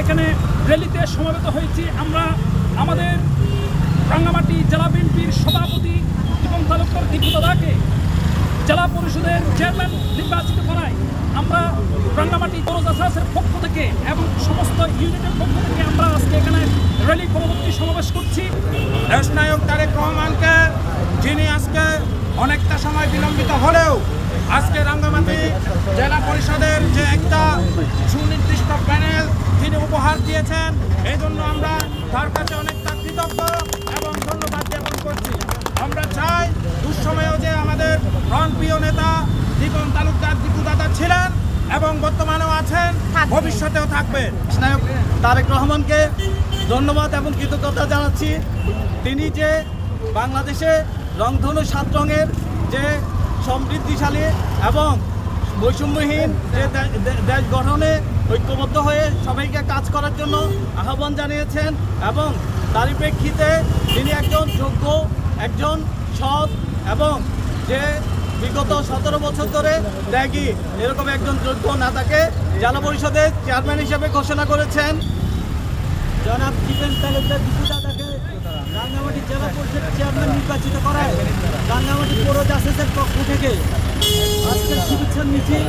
এখানে র্যালিতে সমবেত হয়েছি। আমরা আমাদের রাঙ্গামাটি জেলা বিএনপির সভাপতি এবং তালুকদার দীপু দাদাকে জেলা পরিষদের চেয়ারম্যান নির্বাচিত করায় আমরা রাঙ্গামাটি পৌরজাসাসের পক্ষ থেকে এবং সমস্ত ইউনিটের পক্ষ থেকে আমরা আজকে এখানে র্যালি পরবর্তী সমাবেশ করছি। দেশনায়ক তারেক রহমানকে, যিনি আজকে অনেকটা সময় বিলম্বিত হলেও আজকে রাঙ্গামাটি জেলা পরিষদের যে একটা সুনির্দিষ্ট প্যানেল তিনি উপহার দিয়েছেন, এই জন্য আমরা তার কাছে অনেকটা কৃতজ্ঞ এবং ধন্যবাদ জ্ঞাপন করছি। আমরা চাই দুঃসময়েও যে আমাদের প্রাণপ্রিয় নেতা দীপন তালুকদার দীপু দাদা ছিলেন এবং বর্তমানেও আছেন, ভবিষ্যতেও থাকবেন। দেশনায়ক তারেক রহমানকে ধন্যবাদ এবং কৃতজ্ঞতা জানাচ্ছি। তিনি যে বাংলাদেশে রংধনু 7 রঙের যে সমৃদ্ধিশালী এবং বৈষম্যহীন যে দেশ গঠনে ঐক্যবদ্ধ হয়ে সবাইকে কাজ করার জন্য আহ্বান জানিয়েছেন এবং তারই প্রেক্ষিতে তিনি একজন যোগ্য, একজন সৎ এবং যে বিগত 17 বছর ধরে ত্যাগী এরকম একজন যোগ্য নেতাকে জেলা পরিষদের চেয়ারম্যান হিসেবে ঘোষণা করেছেন। জনাব দীপেন তালুকদার দীপু দাদাকে রাঙ্গামাটি জেলা পরিষদের চেয়ারম্যান নির্বাচিত করায় রাঙ্গামাটি পৌর জাসাসের পক্ষ থেকে আজকের শুভেচ্ছা মিছিল